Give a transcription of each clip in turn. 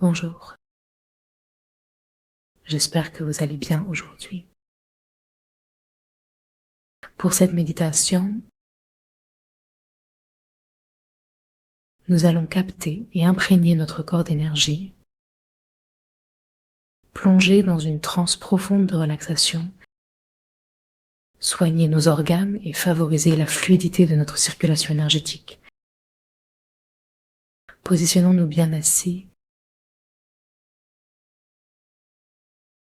Bonjour, j'espère que vous allez bien aujourd'hui. Pour cette méditation, nous allons capter et imprégner notre corps d'énergie, plonger dans une transe profonde de relaxation, soigner nos organes et favoriser la fluidité de notre circulation énergétique. Positionnons-nous bien assis,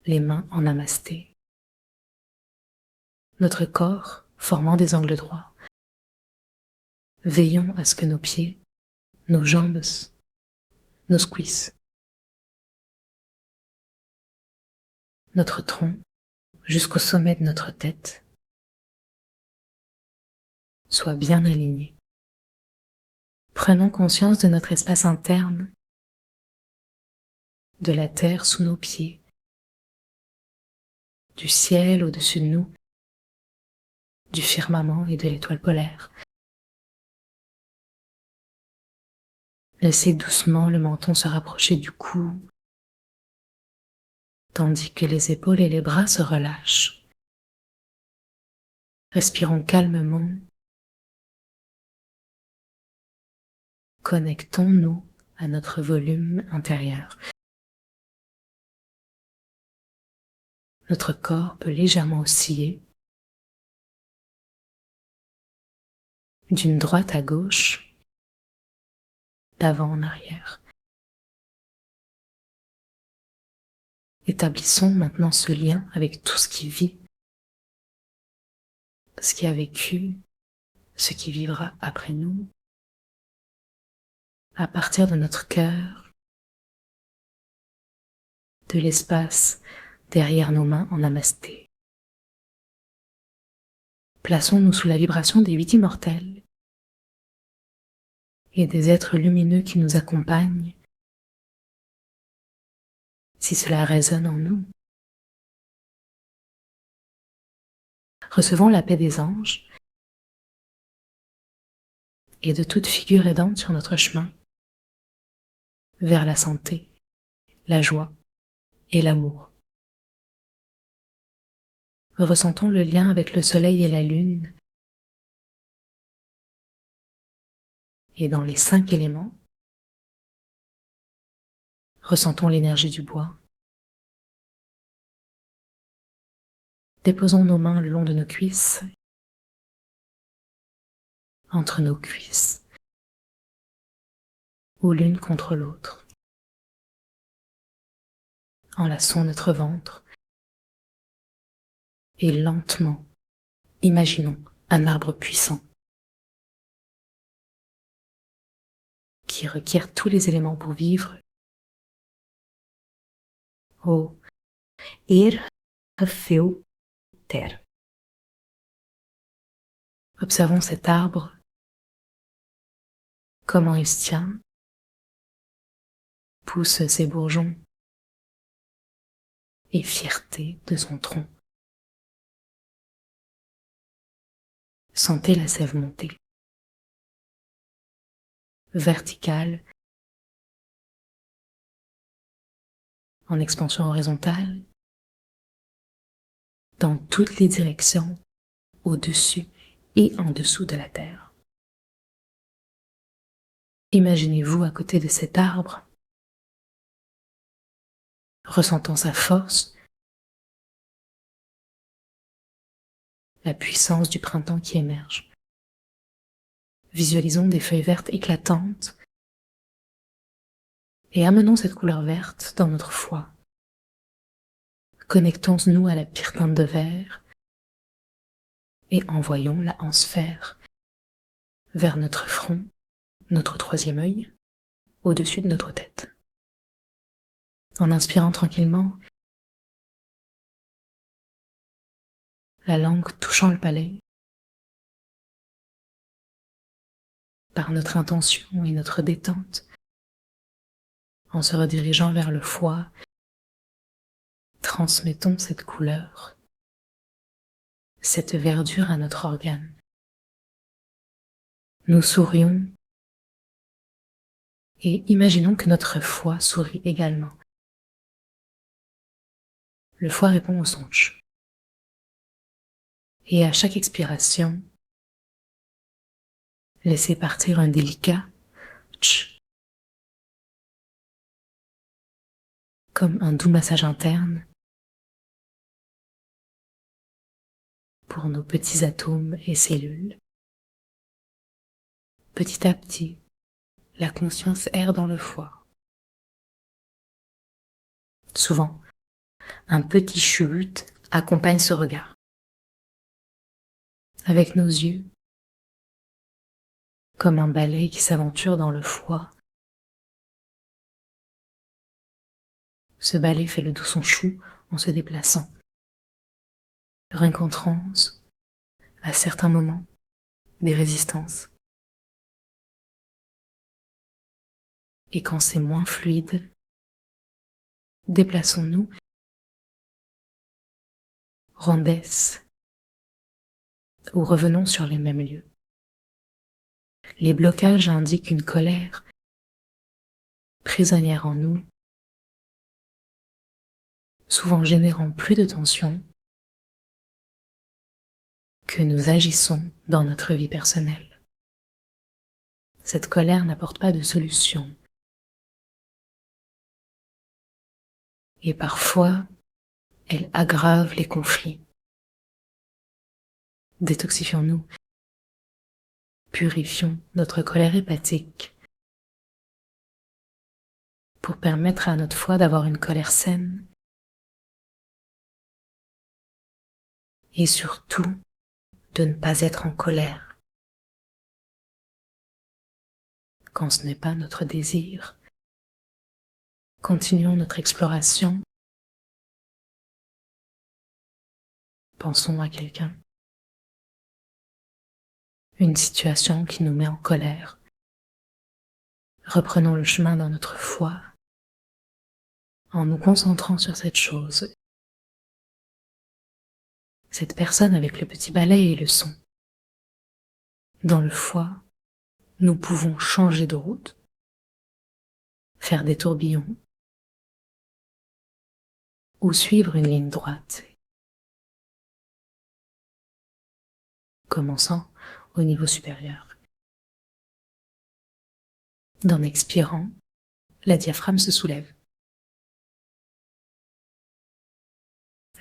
les mains en namasté, notre corps formant des angles droits. Veillons à ce que nos pieds, nos jambes, nos cuisses, notre tronc jusqu'au sommet de notre tête soient bien alignés. Prenons conscience de notre espace interne, de la terre sous nos pieds, du ciel au-dessus de nous, du firmament et de l'étoile polaire. Laissez doucement le menton se rapprocher du cou, tandis que les épaules et les bras se relâchent. Respirons calmement. Connectons-nous à notre volume intérieur. Notre corps peut légèrement osciller d'une droite à gauche, d'avant en arrière. Établissons maintenant ce lien avec tout ce qui vit, ce qui a vécu, ce qui vivra après nous, à partir de notre cœur, de l'espace derrière nos mains en namasté. Plaçons-nous sous la vibration des 8 immortels et des êtres lumineux qui nous accompagnent, si cela résonne en nous. Recevons la paix des anges et de toute figure aidante sur notre chemin vers la santé, la joie et l'amour. Ressentons le lien avec le soleil et la lune et dans les 5 éléments, ressentons l'énergie du bois. Déposons nos mains le long de nos cuisses, entre nos cuisses, ou l'une contre l'autre. Enlaçons notre ventre et lentement, imaginons un arbre puissant qui requiert tous les éléments pour vivre. O Errafeu Terre. Observons cet arbre, comment il se tient, pousse ses bourgeons et fierté de son tronc. Sentez la sève monter, verticale, en expansion horizontale, dans toutes les directions, au-dessus et en dessous de la terre. Imaginez-vous à côté de cet arbre, ressentant sa force, la puissance du printemps qui émerge. Visualisons des feuilles vertes éclatantes et amenons cette couleur verte dans notre foie. Connectons-nous à la pire teinte de vert et envoyons-la en sphère vers notre front, notre 3e œil, au-dessus de notre tête. En inspirant tranquillement, la langue touchant le palais, par notre intention et notre détente, en se redirigeant vers le foie, transmettons cette couleur, cette verdure à notre organe. Nous sourions Et imaginons que notre foie sourit également. Le foie répond au son tch. Et à chaque expiration, laissez partir un délicat tch, comme un doux massage interne pour nos petits atomes et cellules. Petit à petit, la conscience erre dans le foie. Souvent, un petit chut accompagne ce regard. Avec nos yeux, comme un balai qui s'aventure dans le foie. Ce balai fait le doux son chou en se déplaçant. Rencontrant, à certains moments, des résistances. Et quand c'est moins fluide, déplaçons-nous, rendesse, ou revenons sur les mêmes lieux. Les blocages indiquent une colère prisonnière en nous, souvent générant plus de tension que nous agissons dans notre vie personnelle. Cette colère n'apporte pas de solution. Et parfois, elle aggrave les conflits. Détoxifions-nous, purifions notre colère hépatique pour permettre à notre foie d'avoir une colère saine et surtout de ne pas être en colère quand ce n'est pas notre désir. Continuons notre exploration. Pensons à quelqu'un, une situation qui nous met en colère. Reprenons le chemin dans notre foie en nous concentrant sur cette chose, cette personne avec le petit balai et le son. Dans le foie, nous pouvons changer de route, faire des tourbillons ou suivre une ligne droite, commençant au niveau supérieur. En expirant, la diaphragme se soulève,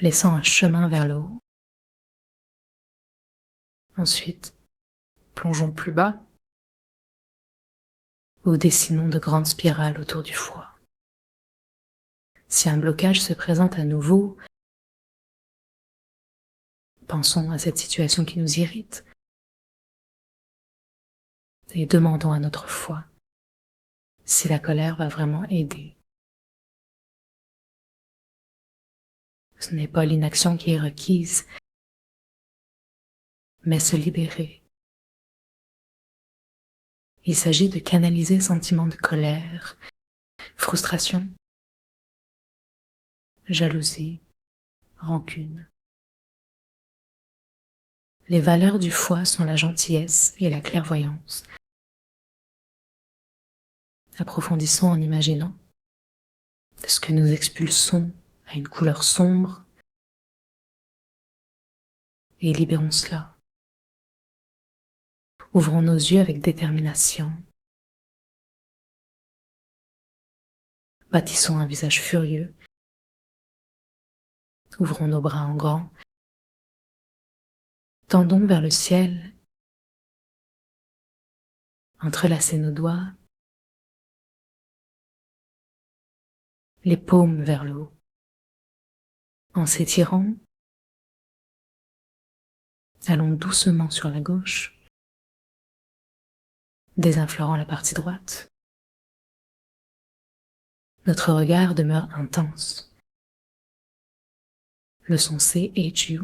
laissant un chemin vers le haut. Ensuite, plongeons plus bas ou dessinons de grandes spirales autour du foie. Si un blocage se présente à nouveau, pensons à cette situation qui nous irrite et demandons à notre foie si la colère va vraiment aider. Ce n'est pas l'inaction qui est requise, mais se libérer. Il s'agit de canaliser sentiments de colère, frustration, jalousie, rancune. Les valeurs du foie sont la gentillesse et la clairvoyance. Approfondissons en imaginant ce que nous expulsons à une couleur sombre et libérons cela. Ouvrons nos yeux avec détermination. Bâtissons un visage furieux. Ouvrons nos bras en grand. Tendons vers le ciel. Entrelacez nos doigts. Les paumes vers le haut. En s'étirant, allons doucement sur la gauche, désinfleurant la partie droite. Notre regard demeure intense. Le son C H U,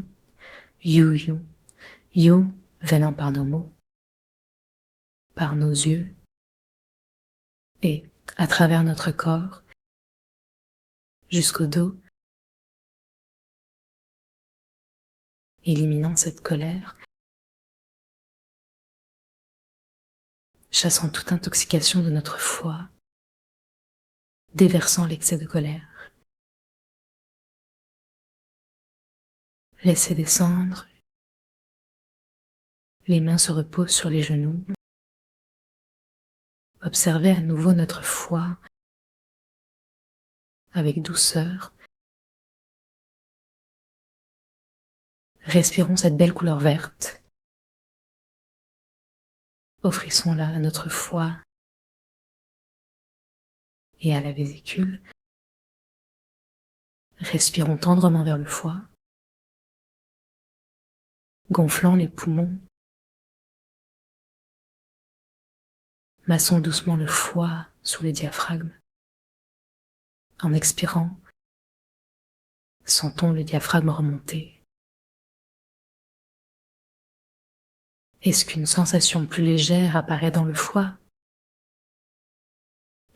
you venant par nos mots, par nos yeux et à travers notre corps jusqu'au dos, éliminant cette colère, chassant toute intoxication de notre foie déversant l'excès de colère. Laissez descendre. Les mains se reposent sur les genoux. Observez à nouveau notre foi avec douceur. Respirons cette belle couleur verte. Offrissons-la à notre foie et à la vésicule. Respirons tendrement vers le foie, gonflant les poumons. Massons doucement le foie sous le diaphragme. En expirant, sentons le diaphragme remonter. Est-ce qu'une sensation plus légère apparaît dans le foie?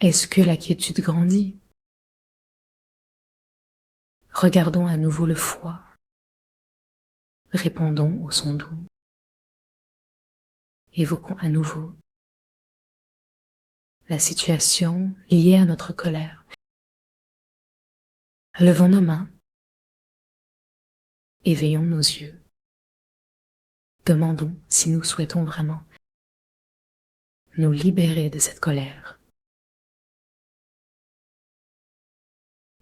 Est-ce que la quiétude grandit? Regardons à nouveau le foie. Répondons au son doux. Évoquons à nouveau la situation liée à notre colère. Levons nos mains. Éveillons nos yeux. Demandons si nous souhaitons vraiment nous libérer de cette colère.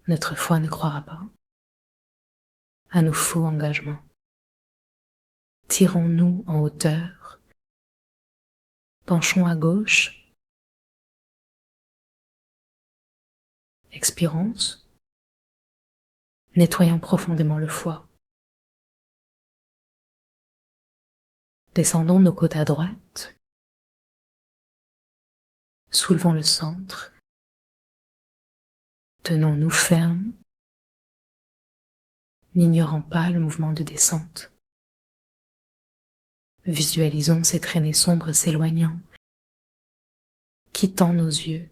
Notre foi ne croira pas à nos faux engagements. Tirons-nous en hauteur. Penchons à gauche. Expirons. Nettoyons profondément le foie. Descendons nos côtes à droite. Soulevons le centre. Tenons-nous fermes, n'ignorant pas le mouvement de descente. Visualisons ces traînées sombres s'éloignant, quittant nos yeux,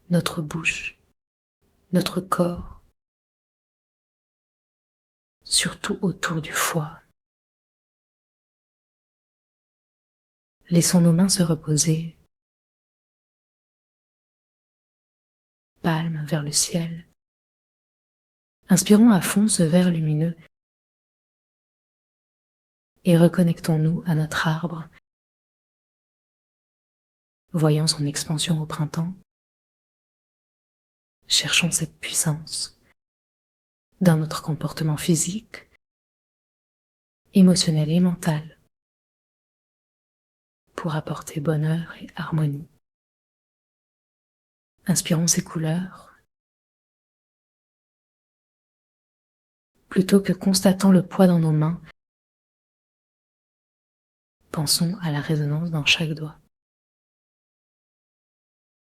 notre bouche, notre corps, surtout autour du foie. Laissons nos mains se reposer, palmes vers le ciel. Inspirons à fond ce verre lumineux et reconnectons-nous à notre arbre. Voyons son expansion au printemps. Cherchons cette puissance dans notre comportement physique, émotionnel et mental pour apporter bonheur et harmonie. Inspirons ces couleurs. Plutôt que constatant le poids dans nos mains, pensons à la résonance dans chaque doigt.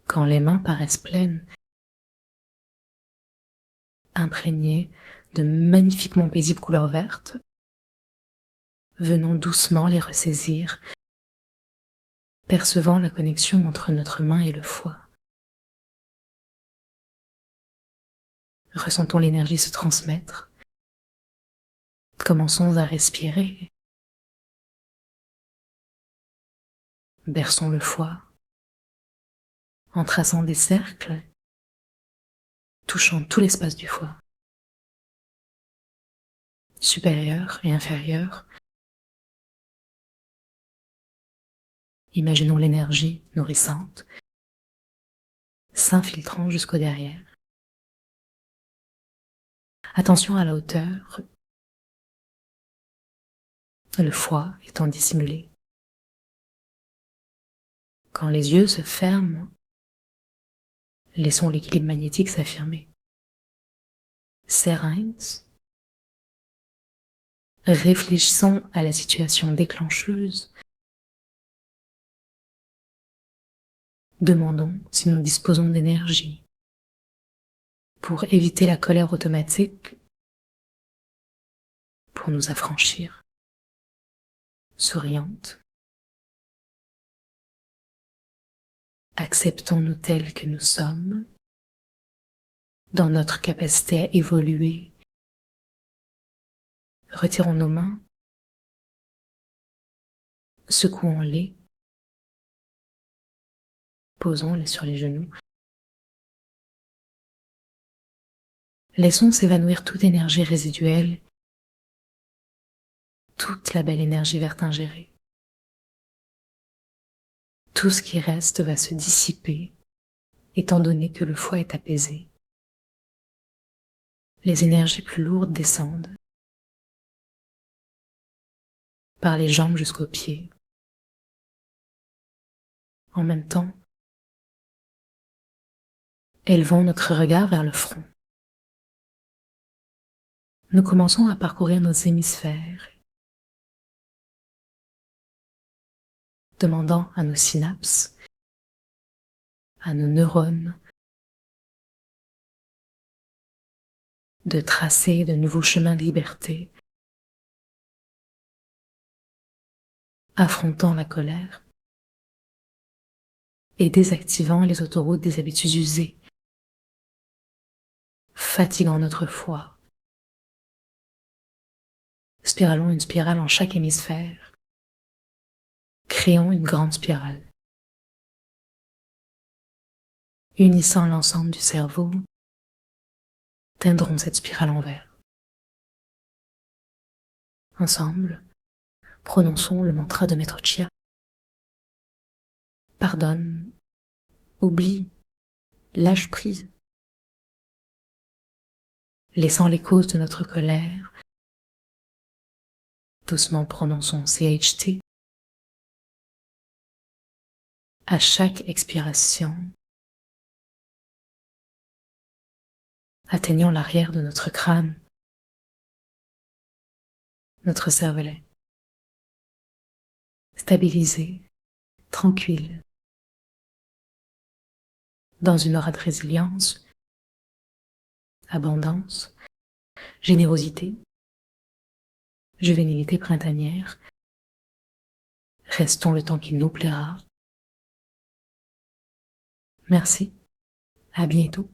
Quand les mains paraissent pleines, imprégnées de magnifiquement paisibles couleurs vertes, venons doucement les ressaisir, percevant la connexion entre notre main et le foie. Ressentons l'énergie se transmettre. Commençons à respirer. Berçons le foie en traçant des cercles, touchant tout l'espace du foie, supérieur et inférieur. Imaginons l'énergie nourrissante s'infiltrant jusqu'au derrière. Attention à la hauteur, le foie étant dissimulé. Quand les yeux se ferment, laissons l'équilibre magnétique s'affirmer. Sereins, réfléchissons à la situation déclencheuse. Demandons si nous disposons d'énergie pour éviter la colère automatique, pour nous affranchir. Souriante. Acceptons-nous tels que nous sommes, dans notre capacité à évoluer. Retirons nos mains, secouons-les, posons-les sur les genoux. Laissons s'évanouir toute énergie résiduelle, toute la belle énergie verte ingérée. Tout ce qui reste va se dissiper, étant donné que le foie est apaisé. Les énergies plus lourdes descendent, par les jambes jusqu'aux pieds. En même temps, élevons notre regard vers le front. Nous commençons à parcourir nos hémisphères, demandant à nos synapses, à nos neurones, de tracer de nouveaux chemins de liberté, affrontant la colère et désactivant les autoroutes des habitudes usées, fatiguant notre foie. Spiralons une spirale en chaque hémisphère. Créons une grande spirale. Unissant l'ensemble du cerveau, teindrons cette spirale en vert. Ensemble, prononçons le mantra de Maître Chia. Pardonne, oublie, lâche prise. Laissant les causes de notre colère, doucement prononçons CHT. À chaque expiration, atteignant l'arrière de notre crâne, notre cervelet, stabilisé, tranquille, dans une aura de résilience, abondance, générosité, juvénilité printanière. Restons le temps qu'il nous plaira. Merci, à bientôt.